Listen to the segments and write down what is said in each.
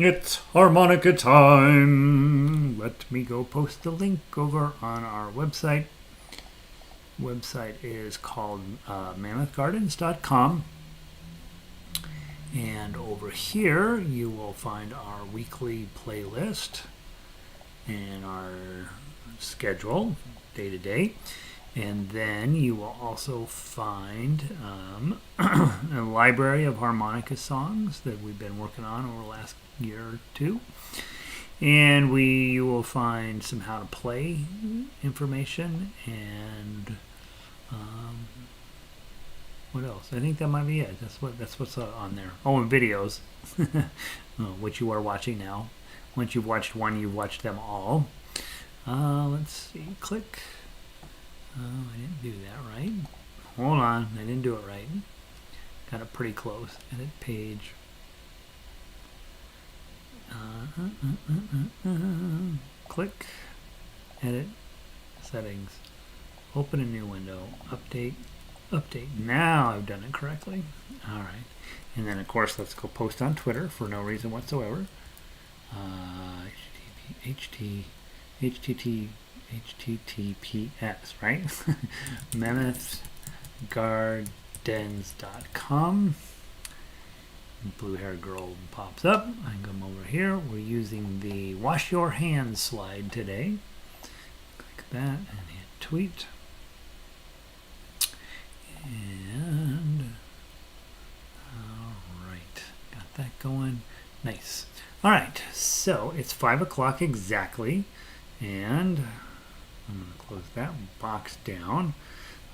It's harmonica time. Let me go post the link over on our website. Website is called mammothgardens.com. And over here you will find our weekly playlist and our schedule day to day. And then you will also find a library of harmonica songs that we've been working on over the last year or two. And you will find some how to play information and what else? I think that might be it. That's what's on there. Oh, and videos, which you are watching now. Once you've watched one, you've watched them all. Let's see. Click. Oh, I didn't do that right. Hold on, I didn't do it right. Got it pretty close. Edit page. Click. Edit. Settings. Open a new window. Update. Update. Now I've done it correctly. All right. And then, of course, let's go post on Twitter for no reason whatsoever. HTTPS, right? MammothGardens.com. Blue haired girl pops up. I come over here. We're using the wash your hands slide today. Click that and hit tweet. And all right, got that going. Nice. All right, so it's 5 o'clock exactly, and I'm going to close that box down.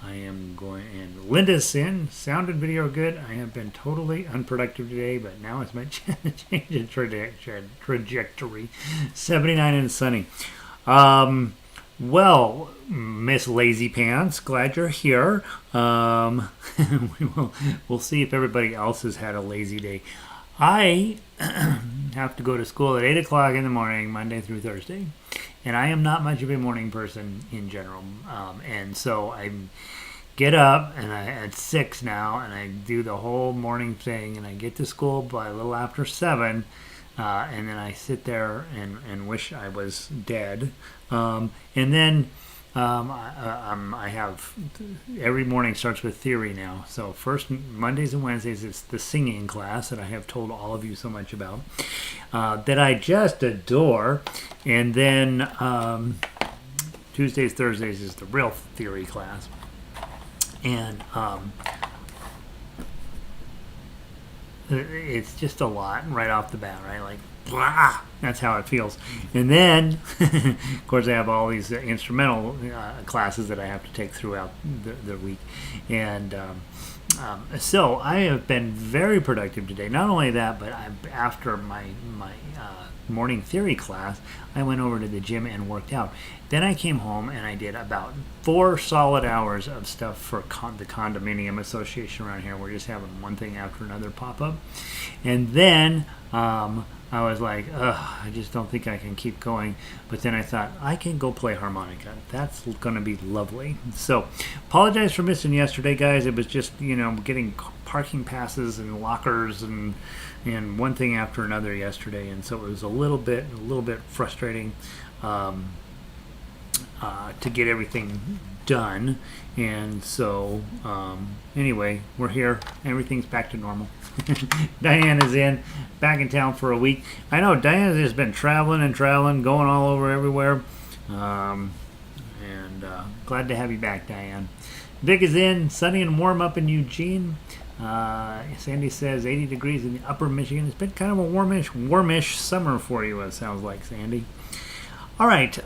I am going, and Linda's in. Sound and video are good. I have been totally unproductive today, but now it's my change in trajectory. 79 and sunny. Well, Miss Lazy Pants, glad you're here. We'll see if everybody else has had a lazy day. I have to go to school at 8 o'clock in the morning, Monday through Thursday. And I am not much of a morning person in general. And so I get up and at 6 now, and I do the whole morning thing, and I get to school by a little after 7. And then I sit there and wish I was dead. And then I have every morning starts with theory now. So first Mondays and Wednesdays it's the singing class that I have told all of you so much about, that I just adore. And then Tuesdays, Thursdays is the real theory class. And it's just a lot right off the bat, right? Like, blah, that's how it feels. And then, of course, I have all these instrumental classes that I have to take throughout the week. And so I have been very productive today. Not only that, but after my morning theory class, I went over to the gym and worked out. Then I came home and I did about 4 solid hours of stuff for the condominium association around here. We're just having one thing after another pop up. And then I was like, I just don't think I can keep going. But then I thought, I can go play harmonica. That's going to be lovely. So, apologize for missing yesterday, guys. It was just, getting parking passes and lockers and one thing after another yesterday. And so it was a little bit frustrating to get everything done. And so, anyway, we're here. Everything's back to normal. Diane is back in town for a week. I know Diane has been traveling, going all over everywhere. And glad to have you back, Diane. Vic is in, sunny and warm up in Eugene. Sandy says 80 degrees in the upper Michigan. It's been kind of a warmish summer for you, it sounds like, Sandy. All right,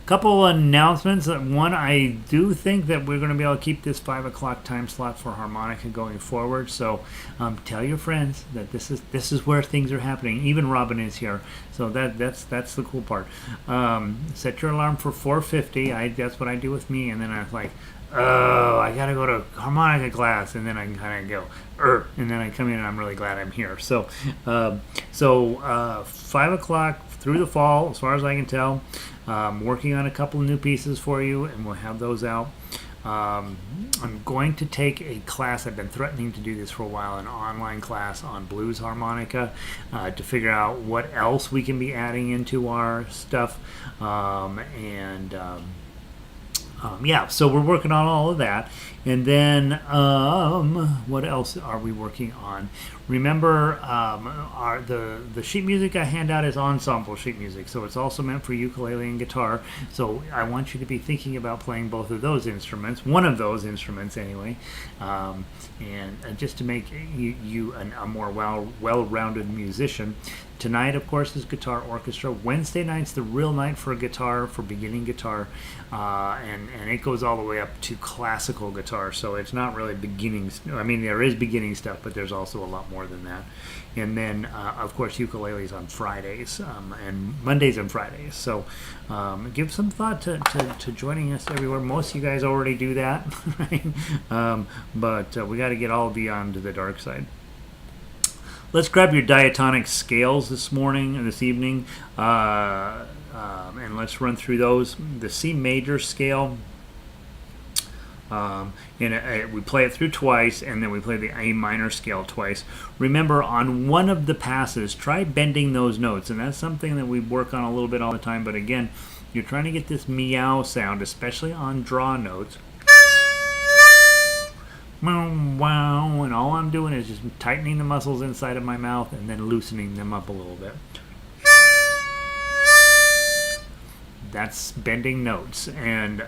couple announcements. One, I do think that we're going to be able to keep this 5 o'clock time slot for harmonica going forward. So tell your friends that this is where things are happening. Even Robin is here, so that's the cool part. Set your alarm for 4:50. That's what I do with me, and then I was like, oh, I gotta go to harmonica class, and then I can kind of go, and then I come in, and I'm really glad I'm here. So 5 o'clock. Through the fall, as far as I can tell. Working on a couple of new pieces for you, and we'll have those out. I'm going to take a class. I've been threatening to do this for a while, an online class on blues harmonica, to figure out what else we can be adding into our stuff. Yeah, so we're working on all of that. And then what else are we working on? Remember, the sheet music I hand out is ensemble sheet music, so it's also meant for ukulele and guitar. So I want you to be thinking about playing both of those instruments, one of those instruments anyway, and just to make you a more well-rounded musician. Tonight, of course, is guitar orchestra. Wednesday night's the real night for guitar, for beginning guitar, and it goes all the way up to classical guitar. So it's not really beginning. I mean, there is beginning stuff, but there's also a lot more than that. And then, of course, ukuleles on Fridays and Mondays and Fridays. So give some thought to joining us everywhere. Most of you guys already do that, right? But we got to get all beyond the dark side. Let's grab your diatonic scales this evening, and let's run through those. The C major scale, we play it through twice, and then we play the A minor scale twice. Remember, on one of the passes, try bending those notes, and that's something that we work on a little bit all the time, but again, you're trying to get this meow sound, especially on draw notes. Wow, and all I'm doing is just tightening the muscles inside of my mouth and then loosening them up a little bit. That's bending notes, and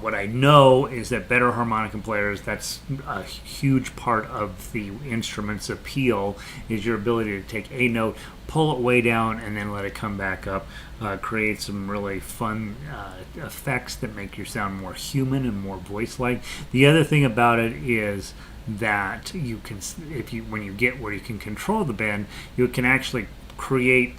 what I know is that better harmonica players, that's a huge part of the instrument's appeal, is your ability to take a note, pull it way down, and then let it come back up. Create some really fun effects that make your sound more human and more voice-like. The other thing about it is that you can, when you get where you can control the bend, you can actually create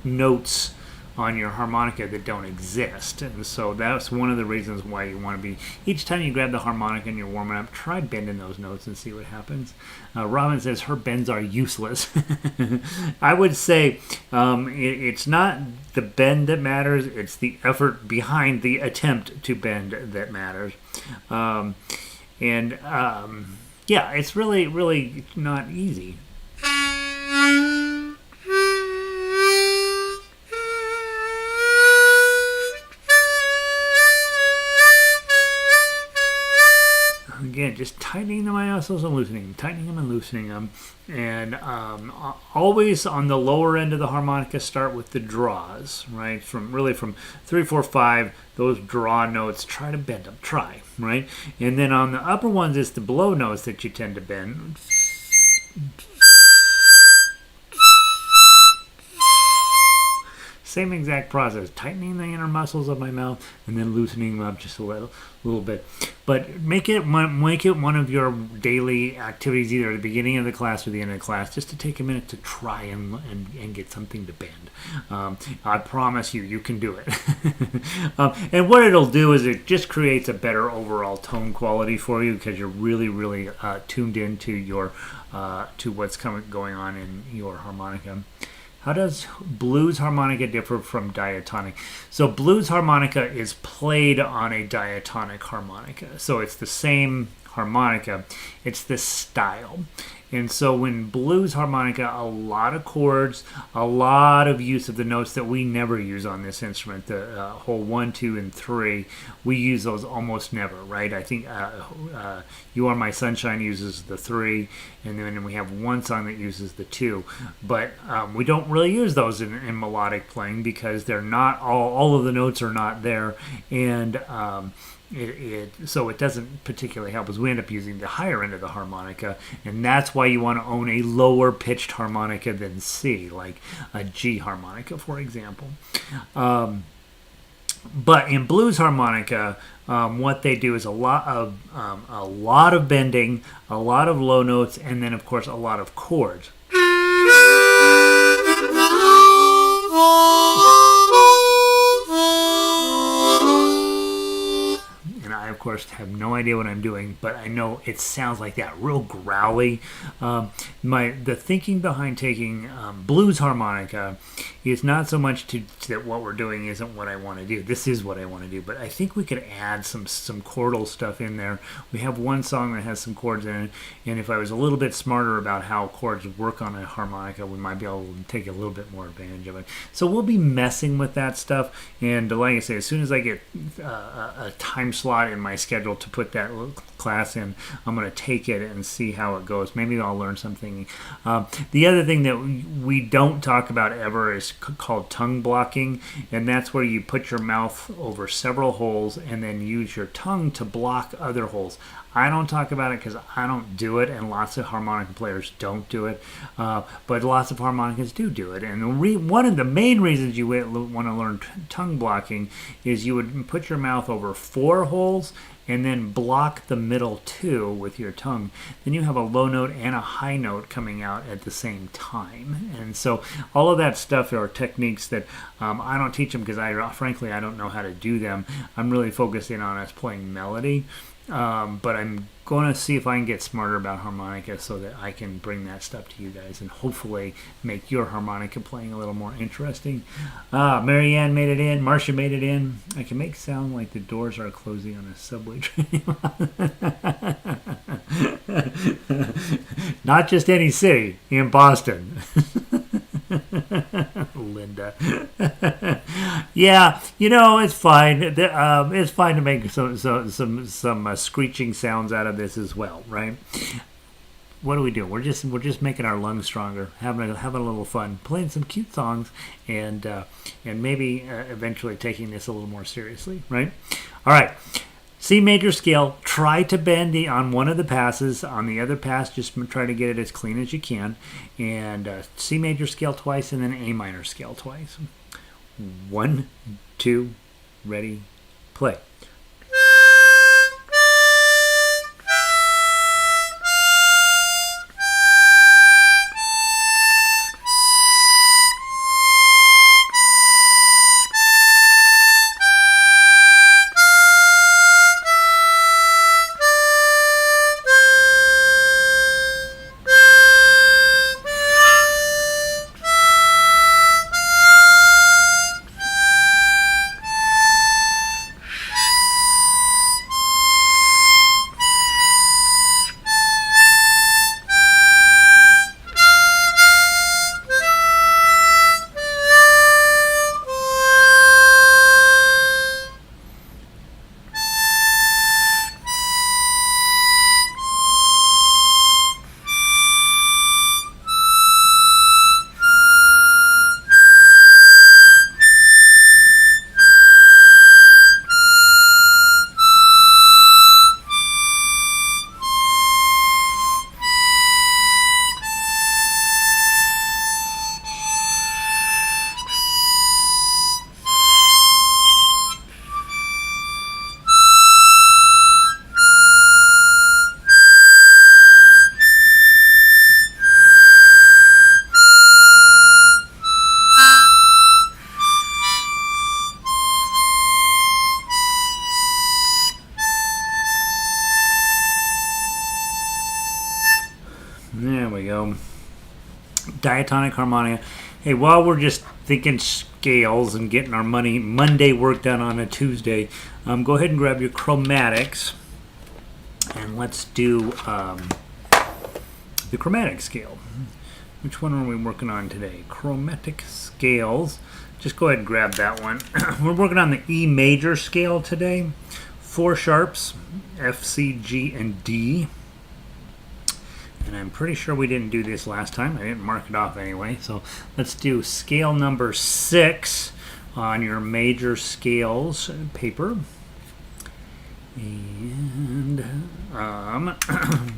notes on your harmonica that don't exist. And so that's one of the reasons why you want to be, each time you grab the harmonica and you're warming up, try bending those notes and see what happens. Robin says her bends are useless. I would say it's not the bend that matters, it's the effort behind the attempt to bend that matters. Yeah, it's really not easy. Again, just tightening the muscles and loosening them, tightening them and loosening them. And always on the lower end of the harmonica, start with the draws, right? From 3, 4, 5, those draw notes, try to bend them, right? And then on the upper ones, it's the blow notes that you tend to bend. Same exact process, tightening the inner muscles of my mouth and then loosening them up just a little bit. But make it one of your daily activities, either at the beginning of the class or the end of the class, just to take a minute to try and get something to bend. I promise you can do it. And what it'll do is it just creates a better overall tone quality for you, because you're really tuned into your to what's going on in your harmonica. How does blues harmonica differ from diatonic? So blues harmonica is played on a diatonic harmonica. So it's the same harmonica, it's this style. And so when blues harmonica, a lot of chords, a lot of use of the notes that we never use on this instrument, the whole 1, 2, and 3, we use those almost never, right? I think You Are My Sunshine uses the 3, and then we have one song that uses the 2. But we don't really use those in melodic playing, because they're not, all of the notes are not there, and so it doesn't particularly help us. We end up using the higher end of the harmonica, and that's why you want to own a lower pitched harmonica than C, like a G harmonica, for example. But in blues harmonica, what they do is a lot of bending, a lot of low notes, and then of course a lot of chords. And I course, have no idea what I'm doing, but I know it sounds like that, real growly. The thinking behind taking blues harmonica is not so much that what we're doing isn't what I want to do. This is what I want to do, but I think we could add some chordal stuff in there. We have one song that has some chords in it, and if I was a little bit smarter about how chords work on a harmonica, we might be able to take a little bit more advantage of it. So we'll be messing with that stuff, and like I say, as soon as I get a time slot in my schedule to put that class in, I'm going to take it and see how it goes. Maybe I'll learn something. The other thing that we don't talk about ever is called tongue blocking, and that's where you put your mouth over several holes and then use your tongue to block other holes. I don't talk about it because I don't do it, and lots of harmonica players don't do it, but lots of harmonicas do it. And one of the main reasons you want to learn tongue blocking is you would put your mouth over 4 holes and then block the middle 2 with your tongue. Then you have a low note and a high note coming out at the same time. And so all of that stuff are techniques that I don't teach them because frankly I don't know how to do them. I'm really focusing on us playing melody. But I'm going to see if I can get smarter about harmonica so that I can bring that stuff to you guys and hopefully make your harmonica playing a little more interesting. Marianne made it in. Marcia made it in. I can make sound like the doors are closing on a subway train. Not just any city, in Boston. Linda. Yeah, it's fine. It's fine to make some screeching sounds out of this as well, right? What do we do? We're just making our lungs stronger, having a little fun, playing some cute songs, and maybe eventually taking this a little more seriously, right? All right. C major scale, try to bend on one of the passes. On the other pass, just try to get it as clean as you can. And C major scale twice, and then A minor scale twice. 1, 2, ready, play. There we go. Diatonic harmonica. Hey, while we're just thinking scales and getting our Monday work done on a Tuesday, go ahead and grab your chromatics, and let's do the chromatic scale. Which one are we working on today? Chromatic scales. Just go ahead and grab that one. We're working on the E major scale today. 4 sharps, F, C, G, and D. And I'm pretty sure we didn't do this last time. I didn't mark it off anyway. So let's do scale number 6 on your major scales paper. And I'm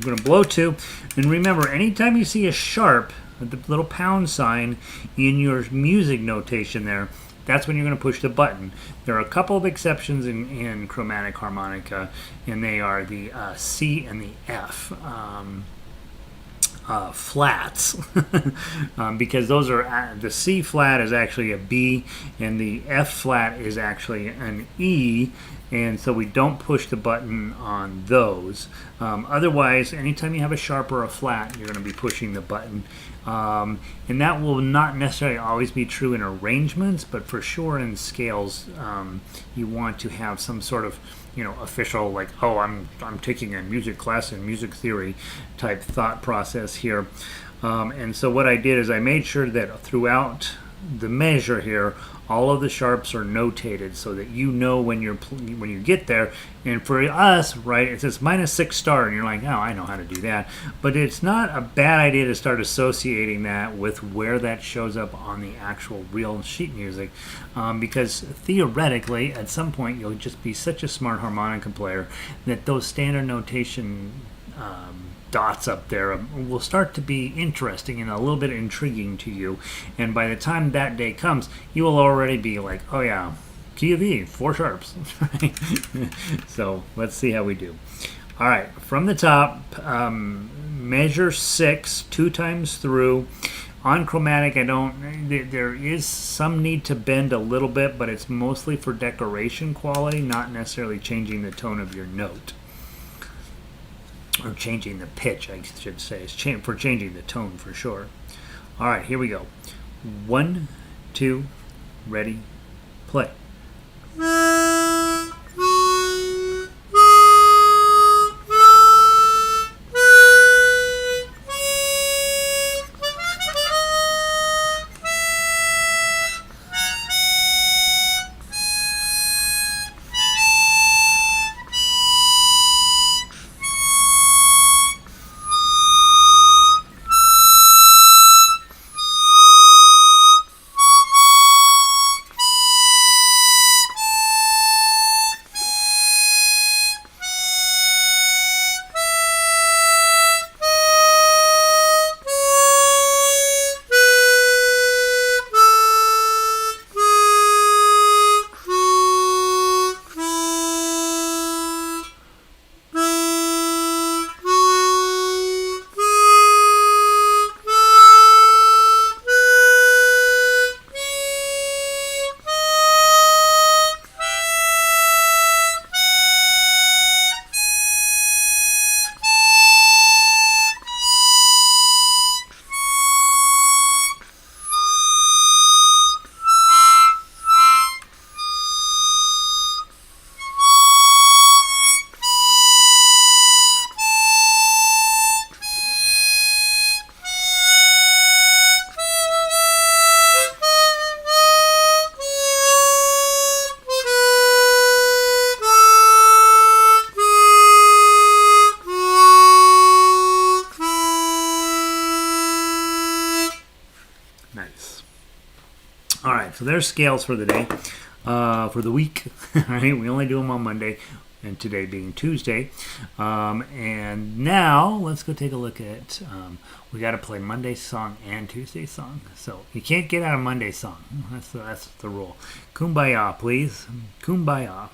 going to blow 2. And remember, anytime you see a sharp, the little pound sign in your music notation there, that's when you're going to push the button. There are a couple of exceptions in chromatic harmonica, and they are the C and the F. Flats because those are the C flat is actually a B and the F flat is actually an E, and so we don't push the button on those. Otherwise, anytime you have a sharp or a flat, you're going to be pushing the button. And that will not necessarily always be true in arrangements, but for sure in scales, you want to have some sort of, official, like, oh, I'm taking a music class in music theory type thought process here. And so what I did is I made sure that throughout the measure here, all of the sharps are notated so that you know when you get there. And for us, right, it says -6 star, and you're like, oh, I know how to do that. But it's not a bad idea to start associating that with where that shows up on the actual real sheet music, because theoretically, at some point, you'll just be such a smart harmonica player that those standard notation dots up there will start to be interesting and a little bit intriguing to you, and by the time that day comes, you will already be like, oh yeah, key of E, 4 sharps. So let's see how we do. All right, from the top, measure 6 2 times through. On chromatic, there is some need to bend a little bit, but it's mostly for decoration quality, not necessarily changing the tone of your note. Or changing the pitch, I should say. It's for changing the tone for sure. All right, here we go. 1, 2, ready, play. So there's scales for the day, for the week. Right? We only do them on Monday, and today being Tuesday. And now let's go take a look at. We got to play Monday's song and Tuesday's song. So you can't get out of Monday's song. That's the rule. Kumbaya, please. Kumbaya.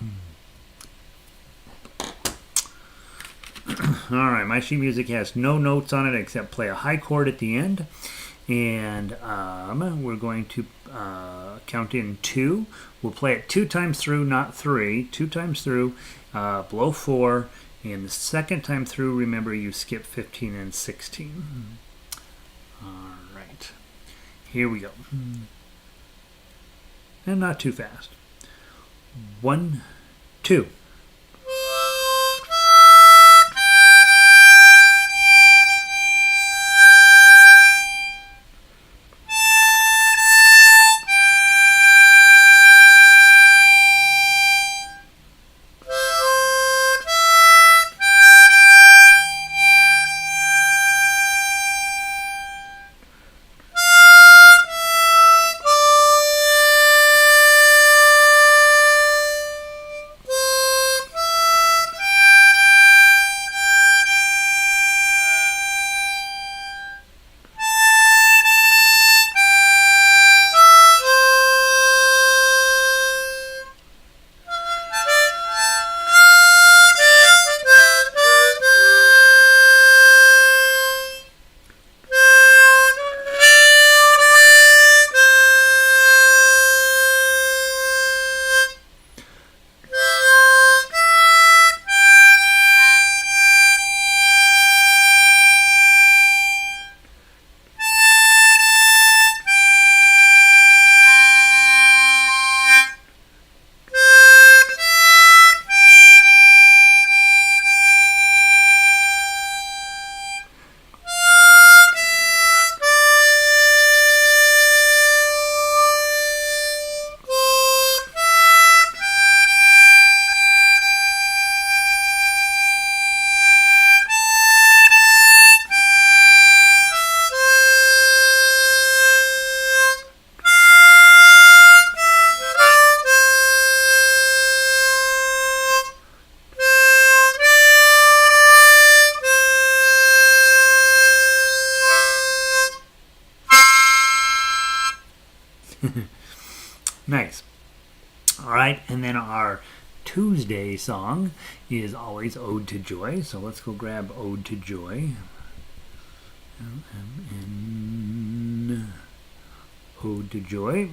All right, my sheet music has no notes on it except play a high chord at the end. And we're going to count in 2. We'll play it 2 times through, not 3. 2 times through, blow 4, and the second time through, remember you skip 15 and 16. All right, here we go. And not too fast. 1, 2. Nice. All right, and then our Tuesday song is always Ode to Joy. So let's go grab Ode to Joy. L-M-N, Ode to Joy.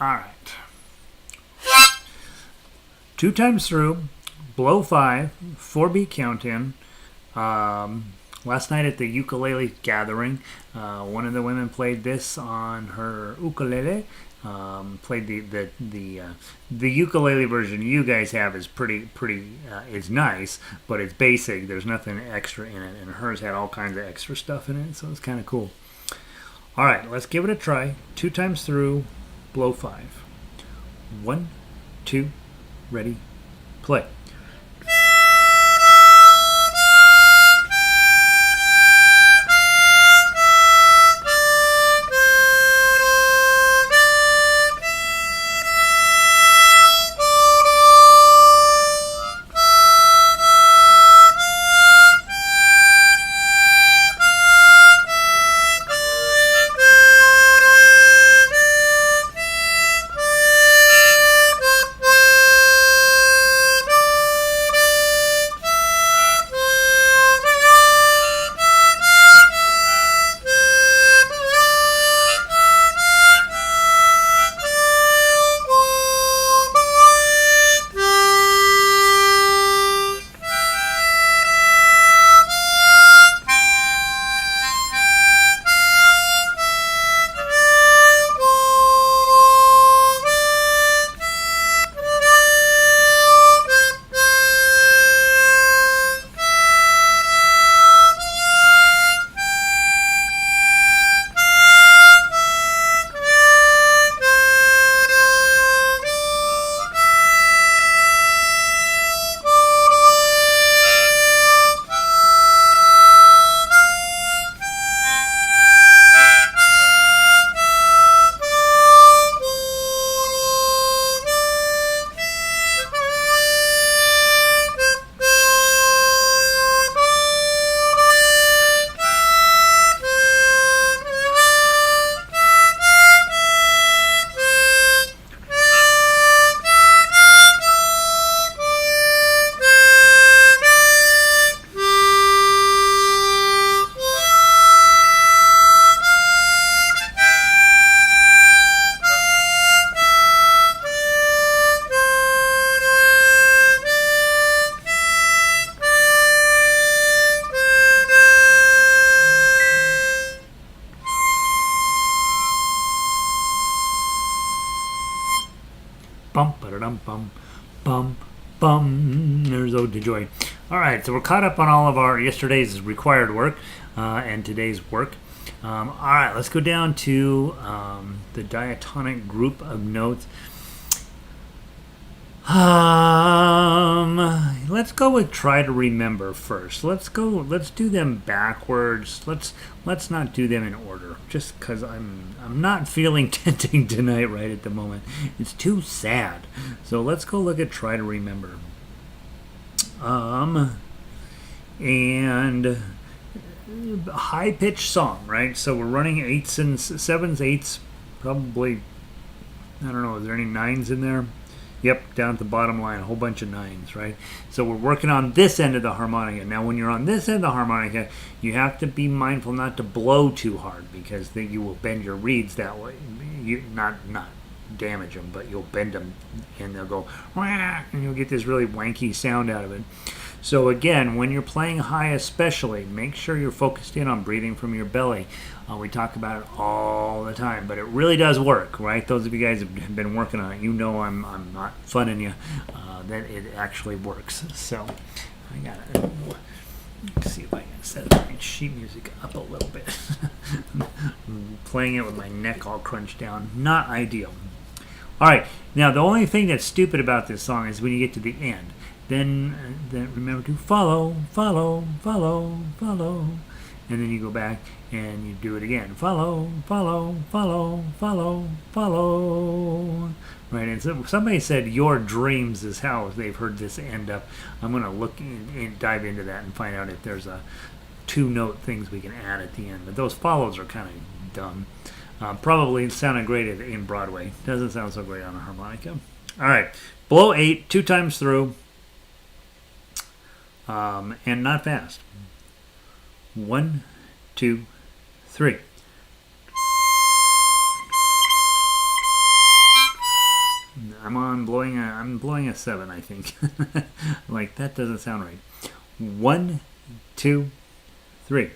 All right. 2 times through, blow 5, 4-beat count in. Last night at the ukulele gathering, one of the women played this on her ukulele. Played the ukulele version you guys have is pretty it's nice, but it's basic. There's nothing extra in it, and hers had all kinds of extra stuff in it, so it's kind of cool. All right, let's give it a try. 2 times through, blow 5. 1, 2, ready, play. Bum, ba-da-dum, bum, bum, bum. There's Ode to Joy. All right, so we're caught up on all of our yesterday's required work and today's work. All right, let's go down to the diatonic group of notes. Let's go with Try to Remember first. Let's do them backwards. Let's not do them in order, just because I'm not feeling tenting tonight right at the moment. It's too sad. So let's go look at Try to Remember. And high pitched song, right? So we're running 8s and 7s, 8s, probably, I don't know, is there any 9s in there? Yep, down at the bottom line, a whole bunch of 9s, right? So we're working on this end of the harmonica. Now, when you're on this end of the harmonica, you have to be mindful not to blow too hard, because then you will bend your reeds that way. You not damage them, but you'll bend them, and they'll go, wah, and you'll get this really wanky sound out of it. So again, when you're playing high especially, make sure you're focused in on breathing from your belly. We talk about it all the time, but it really does work, right? Those of you guys have been working on it, you know I'm not funning you, that it actually works. So I gotta see if I can set my sheet music up a little bit. I'm playing it with my neck all crunched down. Not ideal. All right, now the only thing that's stupid about this song is when you get to the end. Then remember to follow, follow, follow, follow. And then you go back and you do it again. Follow, follow, follow, follow, follow. Right, and so somebody said Your Dreams is how they've heard this end up. I'm going to look and dive into that and find out if there's a 2-note things we can add at the end, but those follows are kind of dumb. Probably sounded great in Broadway. Doesn't sound so great on a harmonica. All right, blow 8 2 times through, and not fast. 1, 2, 3. I'm blowing a 7, I think. Like, that doesn't sound right. 1, 2, 3.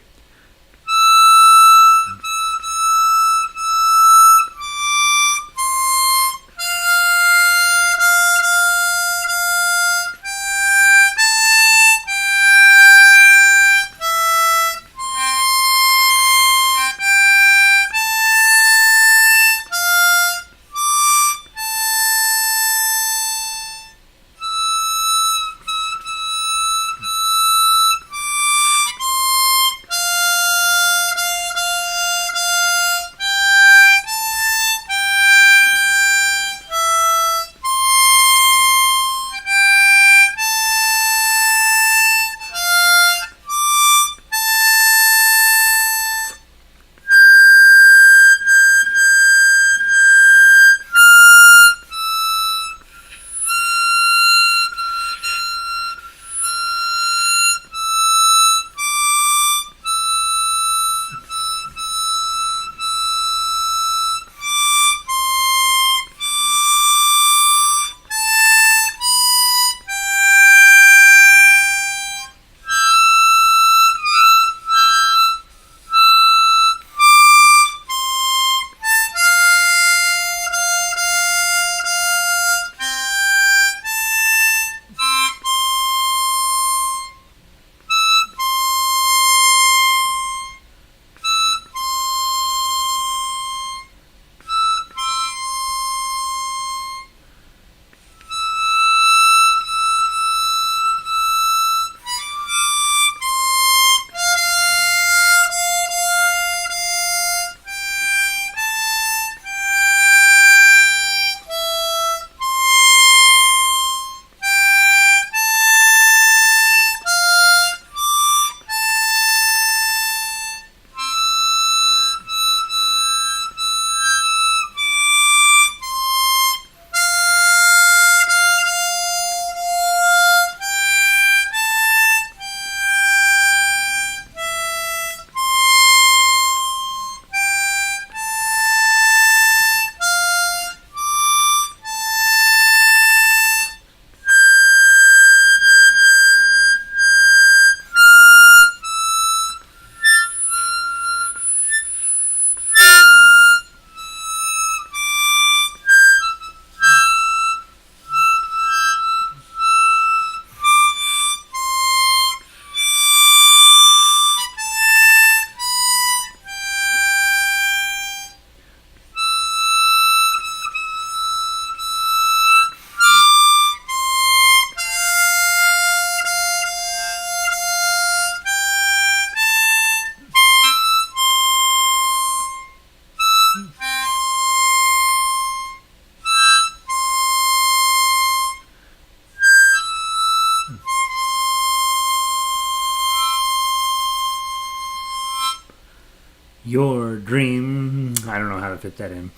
Your dream. I don't know how to fit that in.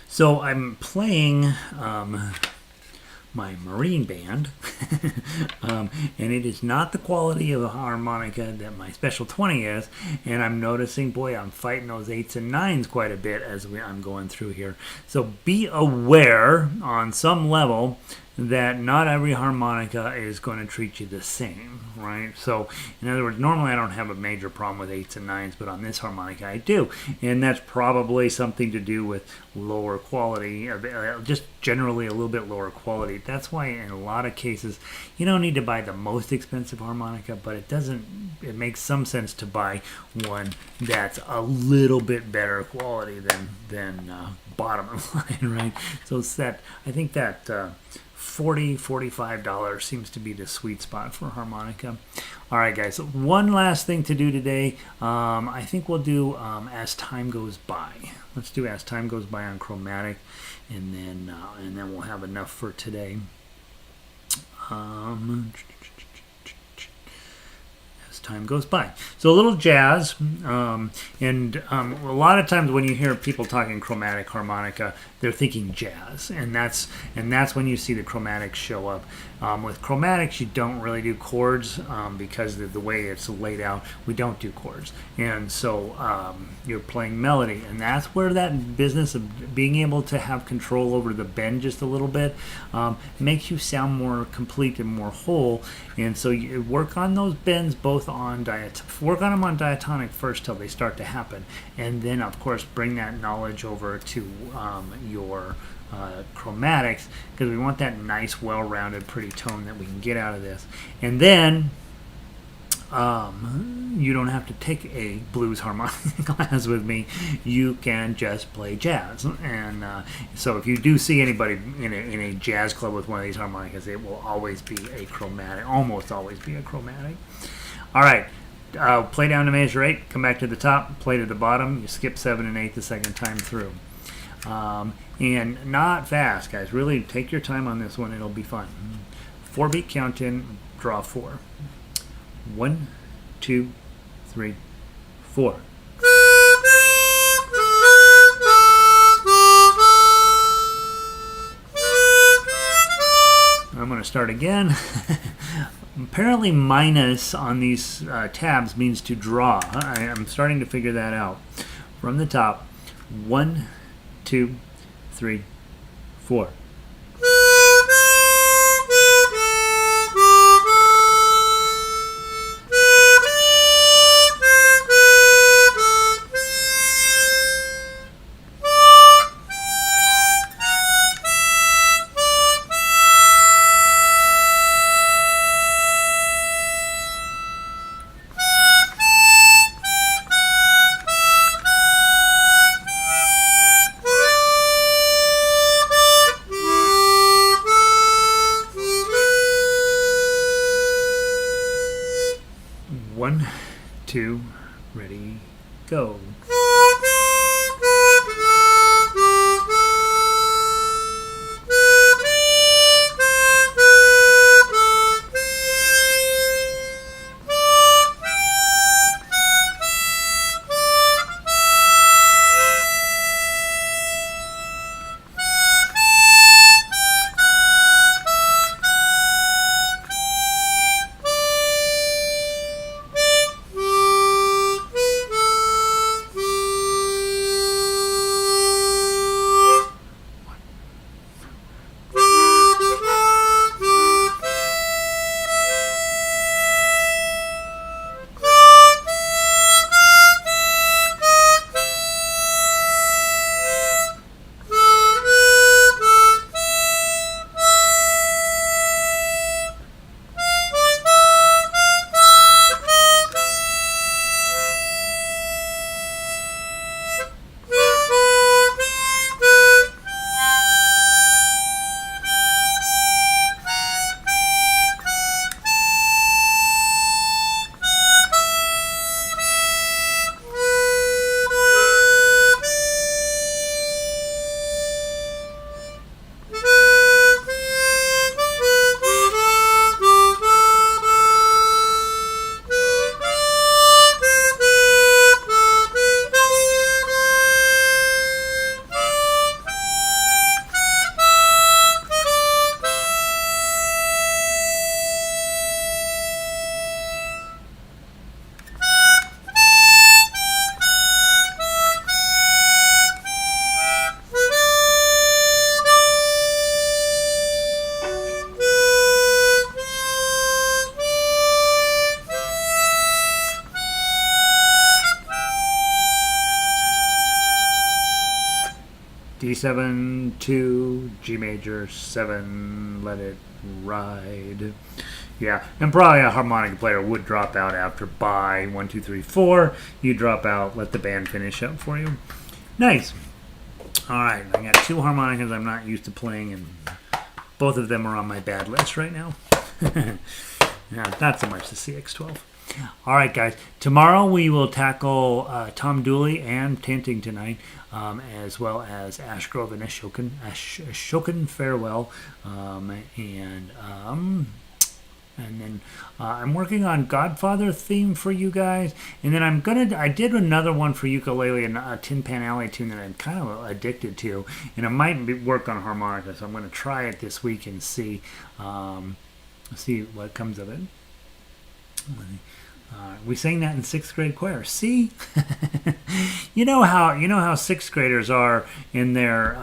So I'm playing my marine band, and it is not the quality of a harmonica that my Special 20 is, and I'm noticing, boy, I'm fighting those 8s and 9s quite a bit as I'm going through here. So be aware on some level that not every harmonica is going to treat you the same, right? So, in other words, normally I don't have a major problem with 8s and 9s, but on this harmonica I do. And that's probably something to do with lower quality, just generally a little bit lower quality. That's why in a lot of cases, you don't need to buy the most expensive harmonica, but it makes some sense to buy one that's a little bit better quality than bottom of line, right? So it's that, I think that $45 seems to be the sweet spot for harmonica. All right, guys, so one last thing to do today. I think we'll do As Time Goes By. Let's do As Time Goes By on Chromatic, and then we'll have enough for today. time goes by. So a little jazz, and a lot of times when you hear people talking chromatic harmonica, they're thinking jazz, and that's when you see the chromatics show up. With chromatics, you don't really do chords because of the way it's laid out. We don't do chords, and so you're playing melody, and that's where that business of being able to have control over the bend just a little bit makes you sound more complete and more whole. And so you work on those bends both on work on them on diatonic first till they start to happen, and then of course bring that knowledge over to your chromatics, because we want that nice, well-rounded, pretty tone that we can get out of this. And then you don't have to take a blues harmonica class with me. You can just play jazz. And so if you do see anybody in a jazz club with one of these harmonicas, it will always be a chromatic, almost always be a chromatic. All right. Play down to measure 8, come back to the top, play to the bottom. You skip 7 and 8 the second time through. And not fast, guys. Really take your time on this one. It'll be fun. 4-beat count in, draw 4. 1, 2, 3, 4. I'm going to start again. Apparently minus on these tabs means to draw. I'm starting to figure that out. From the top, 1, 2, 3, 4. One, two, ready, go. D7, 2, G major, 7, let it ride. Yeah, and probably a harmonica player would drop out after by 1, 2, 3, 4. You drop out, let the band finish up for you. Nice. All right, I got 2 harmonicas I'm not used to playing, and both of them are on my bad list right now. Not so much the CX12. All right, guys. Tomorrow we will tackle Tom Dooley and Tenting Tonight, as well as Ash Grove and Ashokan Farewell, and And then I'm working on Godfather theme for you guys. And then I did another one for ukulele, and a Tin Pan Alley tune that I'm kind of addicted to. And I might work on harmonica, so I'm going to try it this week and see what comes of it. We sang that in sixth grade choir. See, you know how sixth graders are in their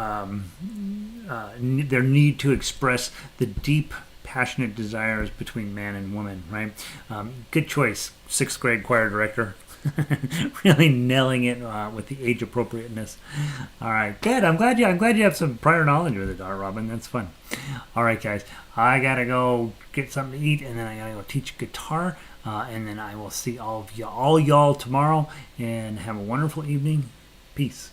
need to express the deep, passionate desires between man and woman. Right? Good choice, sixth grade choir director. Really nailing it with the age appropriateness. All right, good. I'm glad you have some prior knowledge with it, Robin. That's fun. All right, guys, I gotta go get something to eat, and then I gotta go teach guitar, and then I will see all y'all tomorrow. And have a wonderful evening. Peace.